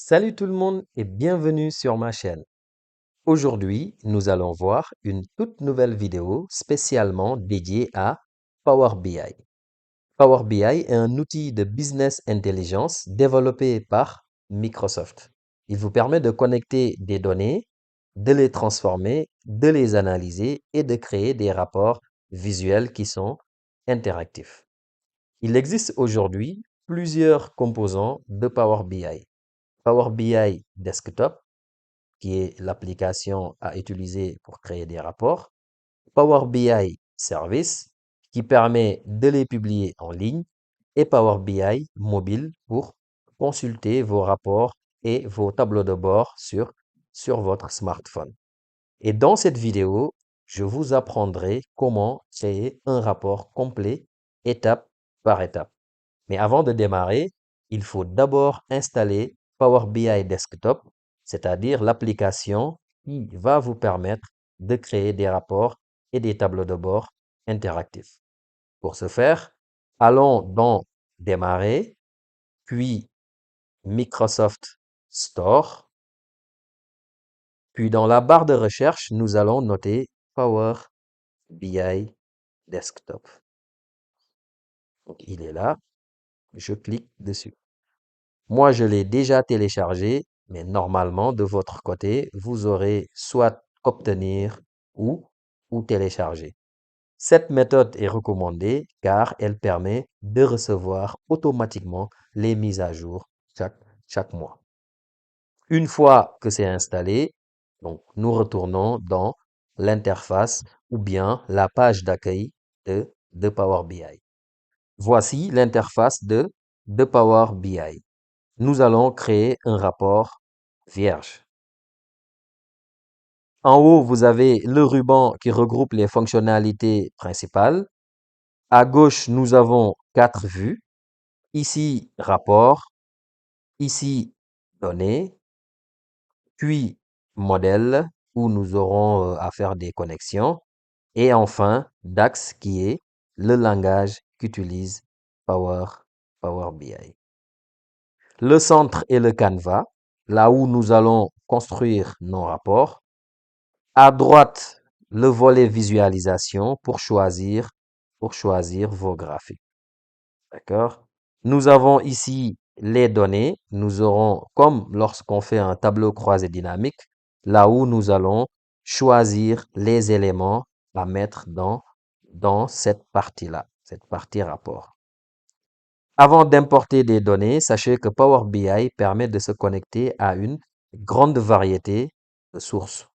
Salut tout le monde et bienvenue sur ma chaîne. Aujourd'hui, nous allons voir une toute nouvelle vidéo spécialement dédiée à Power BI. Power BI est un outil de business intelligence développé par Microsoft. Il vous permet de connecter des données, de les transformer, de les analyser et de créer des rapports visuels qui sont interactifs. Il existe aujourd'hui plusieurs composants de Power BI. Power BI Desktop, qui est l'application à utiliser pour créer des rapports. Power BI Service, qui permet de les publier en ligne. Et Power BI Mobile pour consulter vos rapports et vos tableaux de bord sur votre smartphone. Et dans cette vidéo, je vous apprendrai comment créer un rapport complet étape par étape. Mais avant de démarrer, il faut d'abord installer Power BI Desktop, c'est-à-dire l'application qui va vous permettre de créer des rapports et des tableaux de bord interactifs. Pour ce faire, allons dans Démarrer, puis Microsoft Store, puis dans la barre de recherche, nous allons noter Power BI Desktop. Donc, il est là, je clique dessus. Moi, je l'ai déjà téléchargé, mais normalement, de votre côté, vous aurez soit obtenir ou, ou télécharger. Cette méthode est recommandée car elle permet de recevoir automatiquement les mises à jour chaque mois. Une fois que c'est installé, donc nous retournons dans l'interface ou bien la page d'accueil de Power BI. Voici l'interface de Power BI. Nous allons créer un rapport vierge. En haut, vous avez le ruban qui regroupe les fonctionnalités principales. À gauche, nous avons 4 vues. Ici, rapport. Ici, données. Puis, modèle, où nous aurons à faire des connexions. Et enfin, DAX, qui est le langage qu'utilise Power BI. Le centre est le canevas, là où nous allons construire nos rapports. À droite, le volet visualisation pour choisir vos graphiques. D'accord? Nous avons ici les données. Nous aurons, comme lorsqu'on fait un tableau croisé dynamique, là où nous allons choisir les éléments à mettre dans cette partie-là, cette partie rapport. Avant d'importer des données, sachez que Power BI permet de se connecter à une grande variété de sources.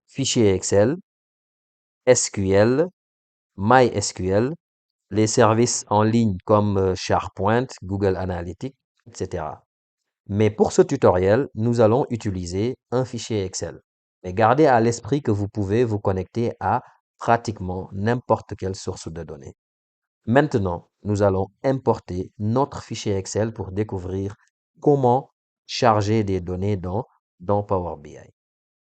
Fichiers Excel, SQL, MySQL, les services en ligne comme SharePoint, Google Analytics, etc. Mais pour ce tutoriel, nous allons utiliser un fichier Excel. Mais gardez à l'esprit que vous pouvez vous connecter à pratiquement n'importe quelle source de données. Maintenant, nous allons importer notre fichier Excel pour découvrir comment charger des données dans Power BI.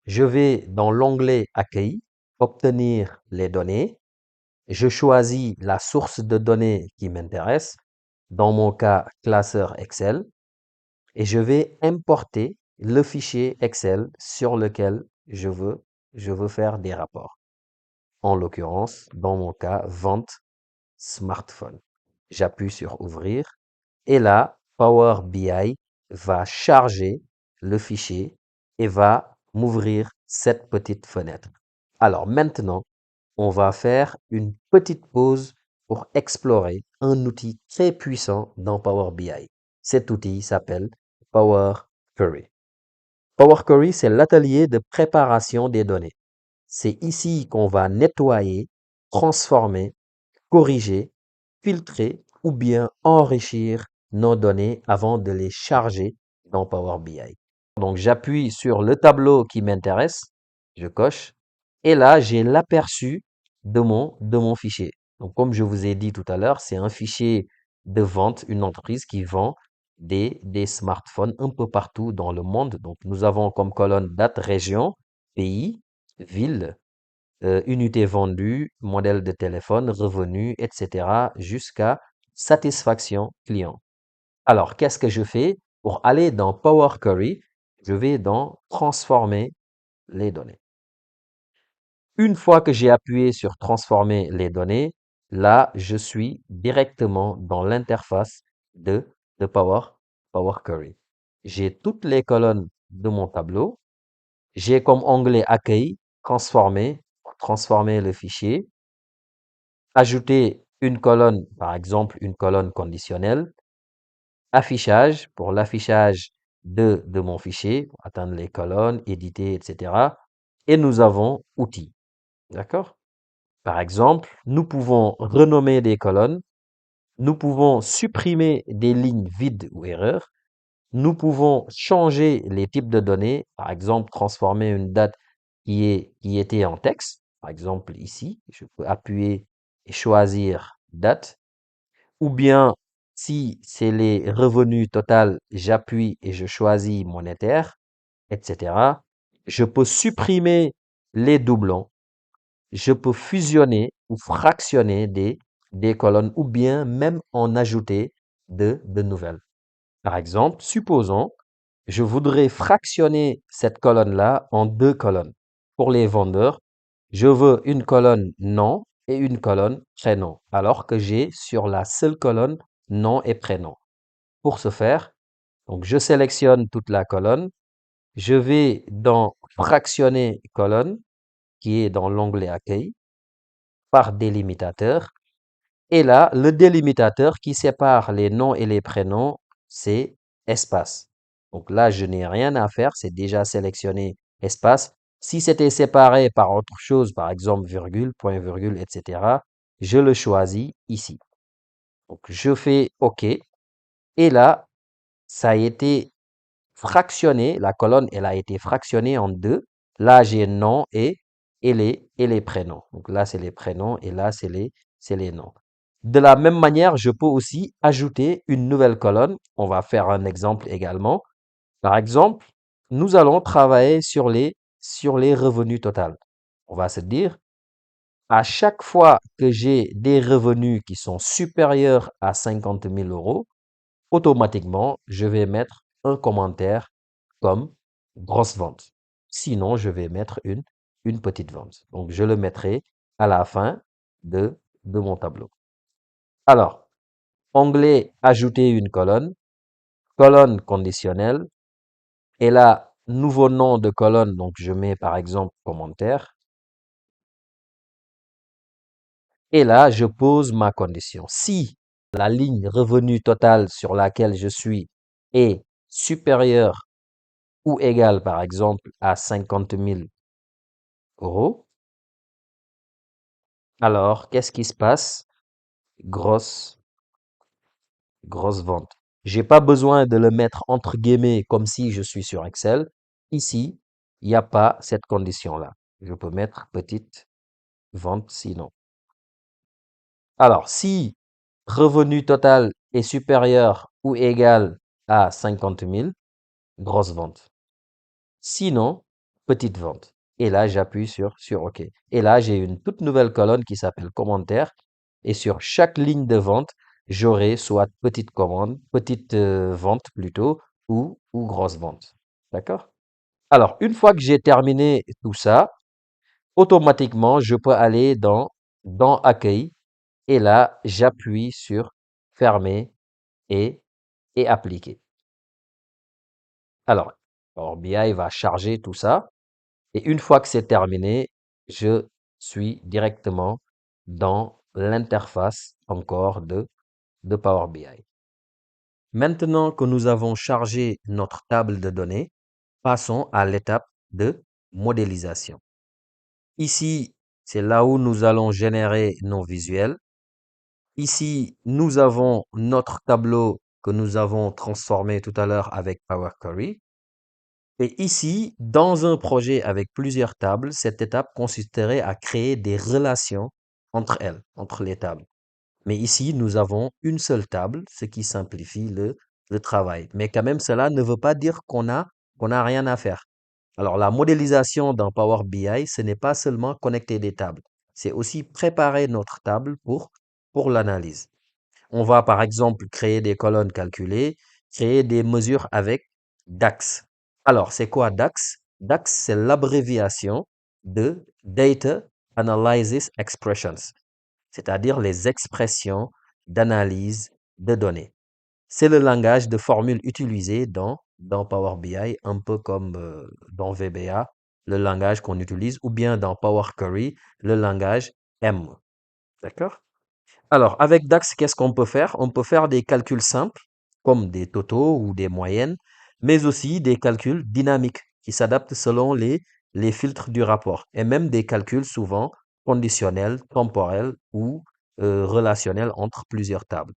Je vais dans l'onglet Accueil, obtenir les données. Je choisis la source de données qui m'intéresse, dans mon cas classeur Excel, et je vais importer le fichier Excel sur lequel je veux faire des rapports. En l'occurrence, dans mon cas, vente smartphone. J'appuie sur Ouvrir et là, Power BI va charger le fichier et va m'ouvrir cette petite fenêtre. Alors maintenant, on va faire une petite pause pour explorer un outil très puissant dans Power BI. Cet outil s'appelle Power Query. Power Query, c'est l'atelier de préparation des données. C'est ici qu'on va nettoyer, transformer, corriger, filtrer ou bien enrichir nos données avant de les charger dans Power BI. Donc j'appuie sur le tableau qui m'intéresse, je coche, et là j'ai l'aperçu de mon fichier. Donc comme je vous ai dit tout à l'heure, c'est un fichier de vente, une entreprise qui vend des smartphones un peu partout dans le monde. Donc nous avons comme colonne date, région, pays, ville, unité vendue, modèle de téléphone, revenu, etc. jusqu'à satisfaction client. Alors, qu'est-ce que je fais Pour aller dans Power Query, je vais dans Transformer les données. Une fois que j'ai appuyé sur Transformer les données, là, je suis directement dans l'interface de Power Query. J'ai toutes les colonnes de mon tableau. J'ai comme onglet Accueil, transformer le fichier, ajouter une colonne, par exemple une colonne conditionnelle, affichage pour l'affichage de mon fichier, pour atteindre les colonnes, éditer, etc. Et nous avons Outils. D'accord? Par exemple, nous pouvons renommer des colonnes, nous pouvons supprimer des lignes vides ou erreurs, nous pouvons changer les types de données, par exemple transformer une date qui était en texte, par exemple ici, je peux appuyer et choisir date, ou bien si c'est les revenus total, j'appuie et je choisis monétaire, etc. Je peux supprimer les doublons, je peux fusionner ou fractionner des colonnes ou bien même en ajouter de nouvelles. Par exemple, supposons, je voudrais fractionner cette colonne-là en deux colonnes. Pour les vendeurs, je veux une colonne nom et une colonne prénom, alors que j'ai sur la seule colonne nom et prénom. Pour ce faire, donc je sélectionne toute la colonne, je vais dans fractionner colonne, qui est dans l'onglet accueil, par délimitateur. Et là, le délimitateur qui sépare les noms et les prénoms, c'est espace. Donc là, je n'ai rien à faire, c'est déjà sélectionné espace. Si c'était séparé par autre chose, par exemple virgule, point virgule, etc., je le choisis ici. Donc je fais OK. Et là, ça a été fractionné, la colonne, elle a été fractionnée en deux. Là, j'ai nom et les prénoms. Donc là, c'est les prénoms et là, c'est les noms. De la même manière, je peux aussi ajouter une nouvelle colonne. On va faire un exemple également. Par exemple, nous allons travailler sur les revenus totaux. On va se dire, à chaque fois que j'ai des revenus qui sont supérieurs à 50 000 euros, automatiquement, je vais mettre un commentaire comme grosse vente. Sinon, je vais mettre une petite vente. Donc, je le mettrai à la fin de mon tableau. Alors, onglet ajouter une colonne, colonne conditionnelle, et là, nouveau nom de colonne, donc je mets par exemple commentaire, et là, je pose ma condition. Si la ligne revenu total sur laquelle je suis est supérieure ou égale par exemple à 50 000 euros, alors qu'est-ce qui se passe? Grosse, grosse vente. J'ai pas besoin de le mettre entre guillemets comme si je suis sur Excel. Ici, il n'y a pas cette condition-là. Je peux mettre petite vente sinon. Alors, si revenu total est supérieur ou égal à 50 000, grosse vente. Sinon, petite vente. Et là, j'appuie sur OK. Et là, j'ai une toute nouvelle colonne qui s'appelle commentaire. Et sur chaque ligne de vente, j'aurai soit petite commande, petite vente plutôt, ou grosse vente. D'accord? Alors, une fois que j'ai terminé tout ça, automatiquement, je peux aller dans Accueil. Et là, j'appuie sur Fermer et, et Appliquer. Alors, Power BI va charger tout ça. Et une fois que c'est terminé, je suis directement dans l'interface encore de Power BI. Maintenant que nous avons chargé notre table de données, passons à l'étape de modélisation. Ici, c'est là où nous allons générer nos visuels. Ici, nous avons notre tableau que nous avons transformé tout à l'heure avec Power Query. Et ici, dans un projet avec plusieurs tables, cette étape consisterait à créer des relations entre elles, entre les tables. Mais ici, nous avons une seule table, ce qui simplifie le travail. Mais quand même, cela ne veut pas dire qu'on a rien à faire. Alors, la modélisation dans Power BI, ce n'est pas seulement connecter des tables, c'est aussi préparer notre table pour l'analyse. On va par exemple créer des colonnes calculées créer des mesures avec DAX. Alors, c'est quoi DAX? DAX, c'est l'abréviation de Data Analysis Expressions, c'est-à-dire les expressions d'analyse de données. C'est le langage de formule utilisé dans Power BI, un peu comme dans VBA, le langage qu'on utilise, ou bien dans Power Query, le langage M. D'accord? Alors, avec DAX, qu'est-ce qu'on peut faire? On peut faire des calculs simples, comme des totaux ou des moyennes, mais aussi des calculs dynamiques qui s'adaptent selon les filtres du rapport, et même des calculs souvent conditionnels, temporels ou relationnels entre plusieurs tables.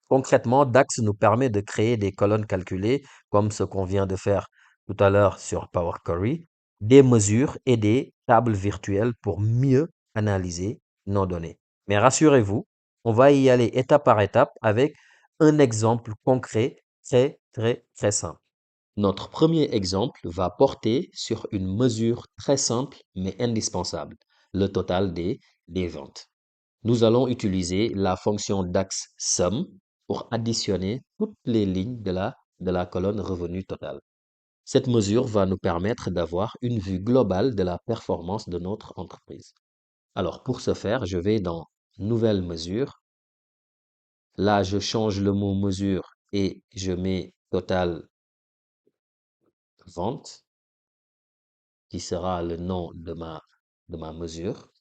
Concrètement, DAX nous permet de créer des colonnes calculées, comme ce qu'on vient de faire tout à l'heure sur Power Query, des mesures et des tables virtuelles pour mieux analyser nos données. Mais rassurez-vous, on va y aller étape par étape avec un exemple concret très simple. Notre premier exemple va porter sur une mesure très simple mais indispensable, le total des ventes. Nous allons utiliser la fonction DAX Sum pour additionner toutes les lignes de la colonne revenu total. Cette mesure va nous permettre d'avoir une vue globale de la performance de notre entreprise. Alors, pour ce faire, je vais dans Nouvelle mesure. Là, je change le mot mesure et je mets total vente, qui sera le nom de ma mesure.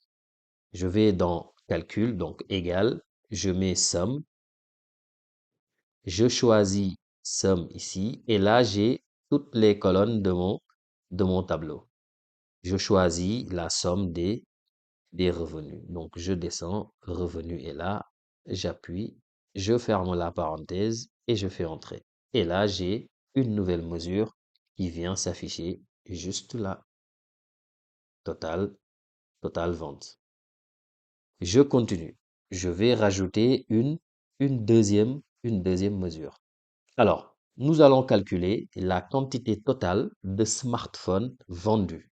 Je vais dans calcul, donc égal, je mets somme, je choisis somme ici et là j'ai toutes les colonnes de mon tableau. Je choisis la somme des revenus. Donc je descends, revenu est là, j'appuie, je ferme la parenthèse et je fais entrer. Et là j'ai une nouvelle mesure qui vient s'afficher juste là. Total, total vente. Je continue. Je vais rajouter une deuxième mesure. Alors, nous allons calculer la quantité totale de smartphones vendus.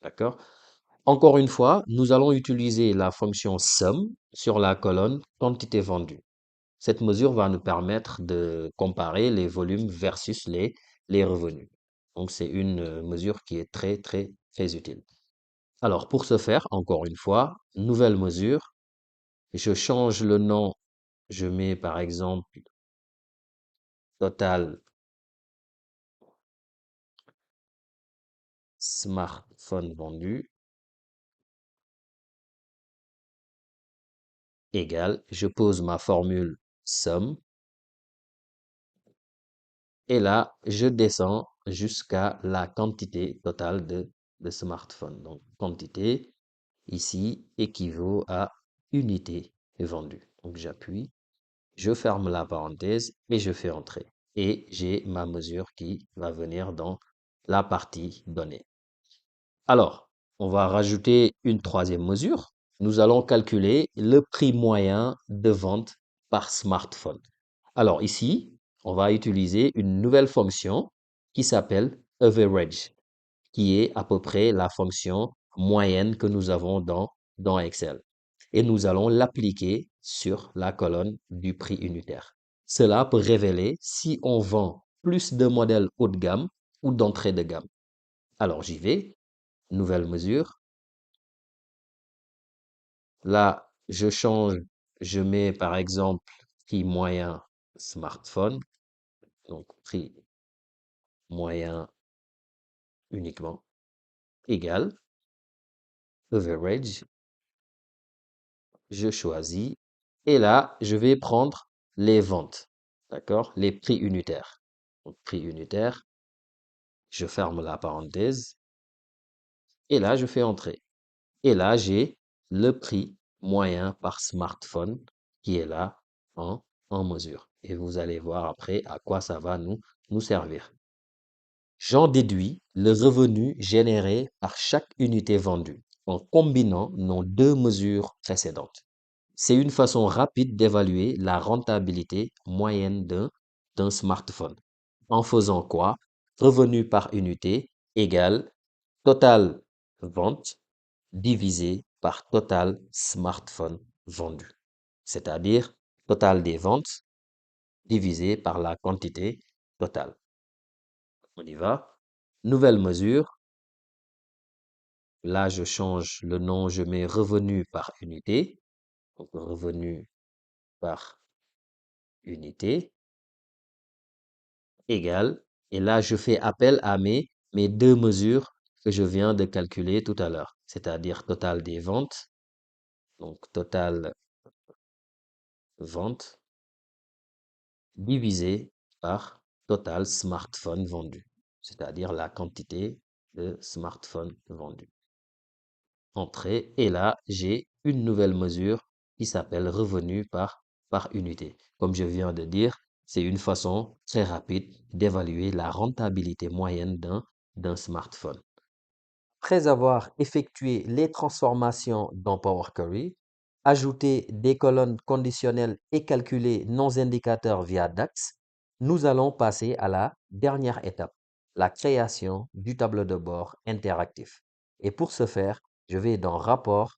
D'accord? Encore une fois, nous allons utiliser la fonction sum sur la colonne quantité vendue. Cette mesure va nous permettre de comparer les volumes versus les revenus. Donc, c'est une mesure qui est très utile. Alors, pour ce faire, encore une fois, nouvelle mesure, je change le nom, je mets par exemple total smartphone vendu égale, je pose ma formule somme et là, je descends jusqu'à la quantité totale de smartphones. Donc, quantité ici équivaut à unité vendue. Donc, j'appuie, je ferme la parenthèse et je fais entrer. Et j'ai ma mesure qui va venir dans la partie donnée. Alors, on va rajouter une troisième mesure. Nous allons calculer le prix moyen de vente par smartphone. Alors ici, on va utiliser une nouvelle fonction qui s'appelle average, qui est à peu près la fonction moyenne que nous avons dans Excel. Et nous allons l'appliquer sur la colonne du prix unitaire. Cela peut révéler si on vend plus de modèles haut de gamme ou d'entrée de gamme. Alors j'y vais, nouvelle mesure. Là, je change, je mets par exemple prix moyen smartphone, donc prix moyen uniquement, égal, average, je choisis, et là, je vais prendre les ventes, d'accord? Les prix unitaires. Donc, prix unitaire, je ferme la parenthèse, et là, je fais entrer. Et là, j'ai le prix moyen par smartphone qui est là en, en mesure. Et vous allez voir après à quoi ça va nous servir. J'en déduis le revenu généré par chaque unité vendue en combinant nos deux mesures précédentes. C'est une façon rapide d'évaluer la rentabilité moyenne d'un smartphone. En faisant quoi? Revenu par unité égale total vente divisé par total smartphone vendu. C'est-à-dire total des ventes divisé par la quantité total. On y va. Nouvelle mesure. Là, je change le nom, je mets revenu par unité. Donc, revenu par unité égale. Et là, je fais appel à mes deux mesures que je viens de calculer tout à l'heure, c'est-à-dire total des ventes. Donc, total vente divisé par total smartphone vendu, c'est-à-dire la quantité de smartphones vendus. Entrée, et là, j'ai une nouvelle mesure qui s'appelle revenu par unité. Comme je viens de dire, c'est une façon très rapide d'évaluer la rentabilité moyenne d'un smartphone. Après avoir effectué les transformations dans Power Query, ajouté des colonnes conditionnelles et calculé nos indicateurs via DAX, nous allons passer à la dernière étape, la création du tableau de bord interactif. Et pour ce faire, je vais dans Rapport.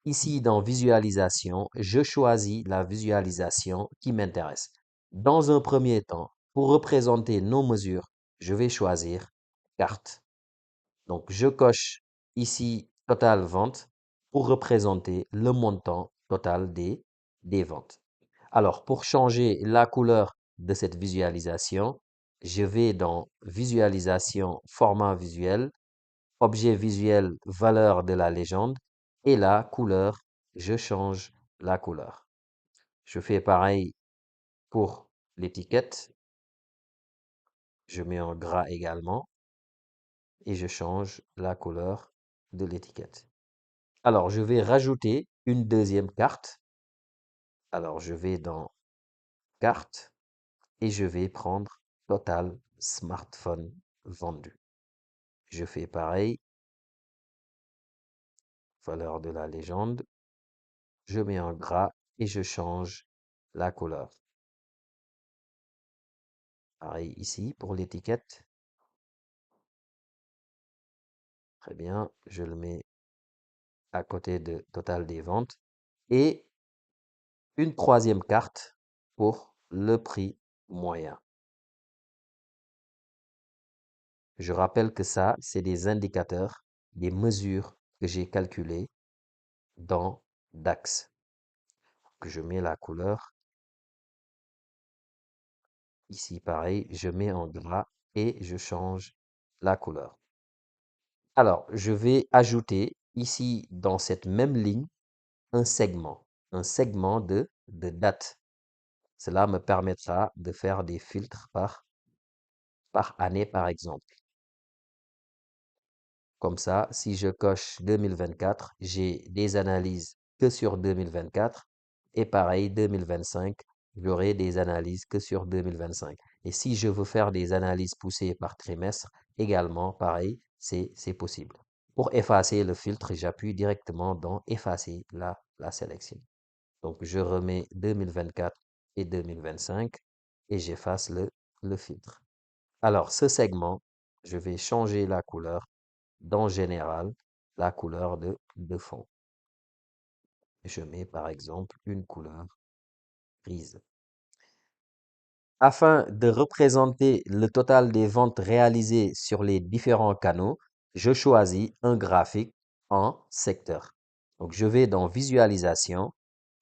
Ici, dans Visualisation, je choisis la visualisation qui m'intéresse. Dans un premier temps, pour représenter nos mesures, je vais choisir Carte. Donc, je coche ici Total vente pour représenter le montant total des ventes. Alors, pour changer la couleur de cette visualisation, je vais dans Visualisation, Format visuel, Objet visuel, valeur de la légende et la couleur, je change la couleur. Je fais pareil pour l'étiquette, je mets en gras également et je change la couleur de l'étiquette. Alors, je vais rajouter une deuxième carte. Alors, je vais dans Carte et je vais prendre Total smartphone vendu. Je fais pareil, valeur de la légende, je mets en gras et je change la couleur. Pareil ici pour l'étiquette. Très bien, je le mets à côté de Total des ventes. Et une troisième carte pour le prix moyen. Je rappelle que ça, c'est des indicateurs, des mesures que j'ai calculées dans DAX. Que je mets la couleur. Ici, pareil, je mets en gras et je change la couleur. Alors, je vais ajouter ici, dans cette même ligne, un segment de date. Cela me permettra de faire des filtres par année, par exemple. Comme ça, si je coche 2024, j'ai des analyses que sur 2024 et pareil, 2025, j'aurai des analyses que sur 2025. Et si je veux faire des analyses poussées par trimestre, également, pareil, c'est possible. Pour effacer le filtre, j'appuie directement dans Effacer la sélection. Donc, je remets 2024 et 2025 et j'efface le filtre. Alors, ce segment, je vais changer la couleur dans Général, la couleur de fond. Je mets par exemple une couleur grise. Afin de représenter le total des ventes réalisées sur les différents canaux, je choisis un graphique en secteur. Donc, je vais dans Visualisation,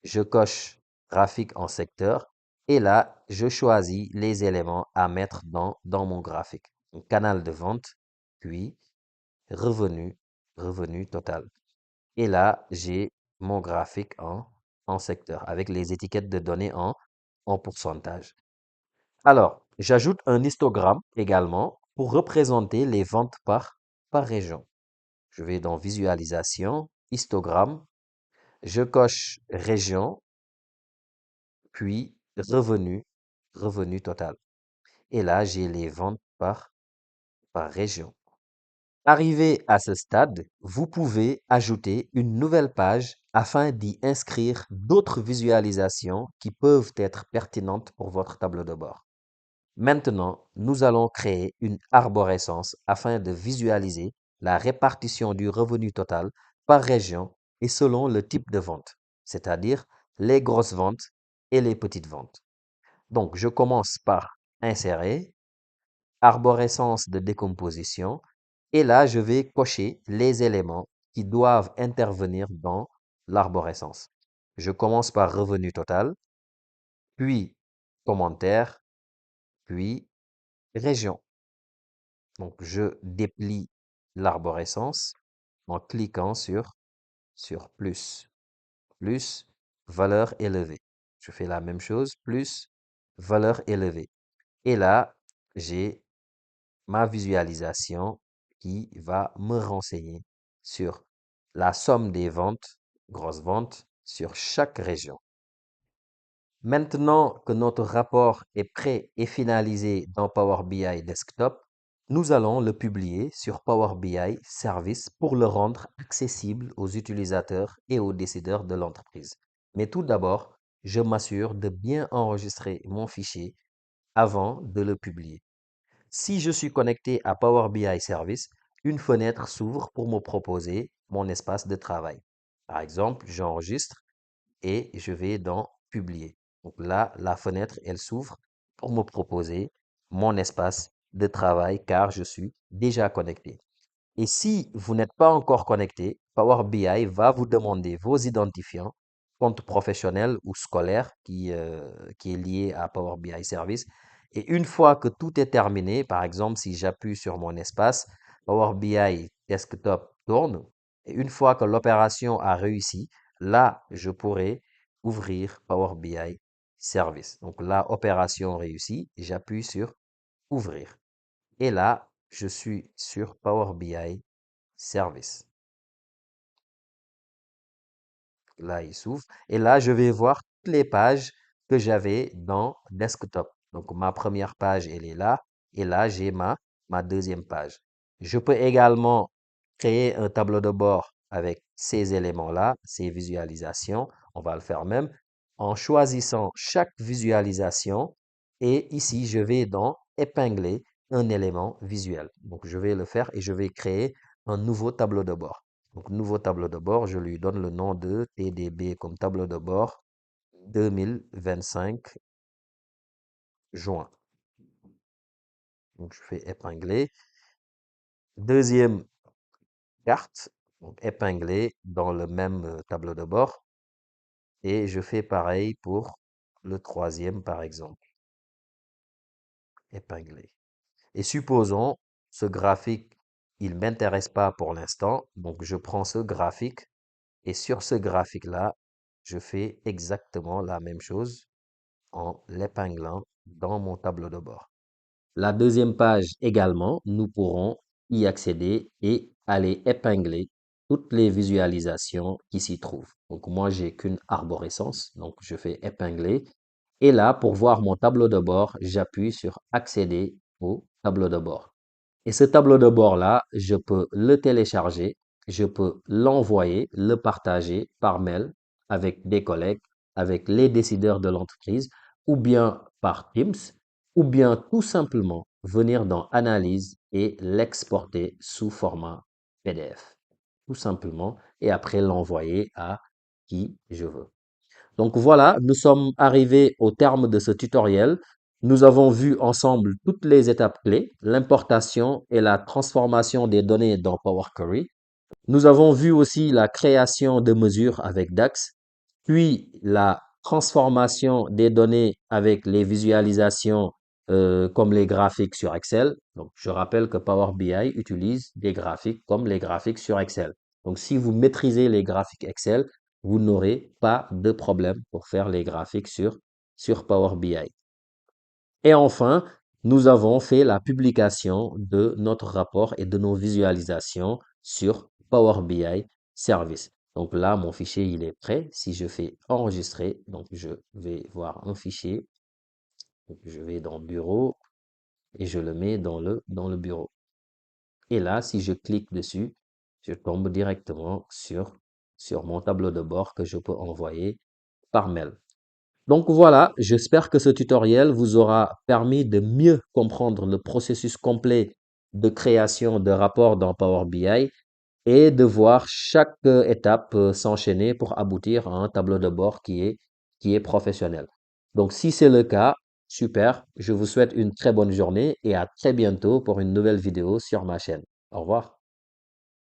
je coche graphique en secteur et là, je choisis les éléments à mettre dans mon graphique. Donc, canal de vente, puis revenu, revenu total. Et là, j'ai mon graphique en secteur avec les étiquettes de données en pourcentage. Alors, j'ajoute un histogramme également pour représenter les ventes par région. Je vais dans Visualisation, Histogramme, je coche Région, puis Revenu, Revenu total. Et là, j'ai les ventes par région. Arrivé à ce stade, vous pouvez ajouter une nouvelle page afin d'y inscrire d'autres visualisations qui peuvent être pertinentes pour votre tableau de bord. Maintenant, nous allons créer une arborescence afin de visualiser la répartition du revenu total par région et selon le type de vente, c'est-à-dire les grosses ventes et les petites ventes. Donc, je commence par insérer arborescence de décomposition. Et là, je vais cocher les éléments qui doivent intervenir dans l'arborescence. Je commence par revenu total, puis commentaire, puis région. Donc, je déplie l'arborescence en cliquant sur plus, plus valeur élevée. Je fais la même chose, plus valeur élevée. Et là, j'ai ma visualisation qui va me renseigner sur la somme des ventes, grosses ventes, sur chaque région. Maintenant que notre rapport est prêt et finalisé dans Power BI Desktop, nous allons le publier sur Power BI Service pour le rendre accessible aux utilisateurs et aux décideurs de l'entreprise. Mais tout d'abord, je m'assure de bien enregistrer mon fichier avant de le publier. Si je suis connecté à Power BI Service, une fenêtre s'ouvre pour me proposer mon espace de travail. Par exemple, j'enregistre et je vais dans Publier. Donc là, la fenêtre, elle s'ouvre pour me proposer mon espace de travail car je suis déjà connecté. Et si vous n'êtes pas encore connecté, Power BI va vous demander vos identifiants, compte professionnel ou scolaire qui est lié à Power BI Service. Et une fois que tout est terminé, par exemple, si j'appuie sur mon espace, Power BI Desktop tourne. Et une fois que l'opération a réussi, là, je pourrai ouvrir Power BI Service. Donc là, opération réussie, j'appuie sur Ouvrir. Et là, je suis sur Power BI Service. Là, il s'ouvre. Et là, je vais voir toutes les pages que j'avais dans Desktop. Donc, ma première page, elle est là. Et là, j'ai ma deuxième page. Je peux également créer un tableau de bord avec ces éléments-là, ces visualisations. On va le faire même en choisissant chaque visualisation. Et ici, je vais dans épingler un élément visuel. Donc, je vais le faire et je vais créer un nouveau tableau de bord. Donc, nouveau tableau de bord, je lui donne le nom de TDB comme tableau de bord 2025 juin. Donc, je fais épingler. Deuxième carte, donc épingler dans le même tableau de bord. Et je fais pareil pour le troisième, par exemple. Épingler. Et supposons ce graphique, il ne m'intéresse pas pour l'instant. Donc, je prends ce graphique et sur ce graphique-là, je fais exactement la même chose en l'épinglant dans mon tableau de bord. La deuxième page également, nous pourrons y accéder et aller épingler toutes les visualisations qui s'y trouvent. Donc moi, j'ai qu'une arborescence, donc je fais épingler. Et là, pour voir mon tableau de bord, j'appuie sur accéder au tableau de bord. Et ce tableau de bord-là, je peux le télécharger, je peux l'envoyer, le partager par mail avec des collègues, avec les décideurs de l'entreprise, ou bien par Teams, ou bien tout simplement venir dans Analyse et l'exporter sous format PDF. Tout simplement, et après l'envoyer à qui je veux. Donc voilà, nous sommes arrivés au terme de ce tutoriel. Nous avons vu ensemble toutes les étapes clés, l'importation et la transformation des données dans Power Query. Nous avons vu aussi la création de mesures avec DAX, puis la transformation des données avec les visualisations comme les graphiques sur Excel. Donc, je rappelle que Power BI utilise des graphiques comme les graphiques sur Excel. Donc, si vous maîtrisez les graphiques Excel, vous n'aurez pas de problème pour faire les graphiques sur Power BI. Et enfin, nous avons fait la publication de notre rapport et de nos visualisations sur Power BI Service. Donc là, mon fichier, il est prêt. Si je fais enregistrer, donc je vais voir un fichier. Donc je vais dans Bureau et je le mets dans le bureau. Et là, si je clique dessus, je tombe directement sur mon tableau de bord que je peux envoyer par mail. Donc voilà, j'espère que ce tutoriel vous aura permis de mieux comprendre le processus complet de création de rapports dans Power BI et de voir chaque étape s'enchaîner pour aboutir à un tableau de bord qui est professionnel. Donc si c'est le cas, Super, je vous souhaite une très bonne journée et à très bientôt pour une nouvelle vidéo sur ma chaîne. Au revoir.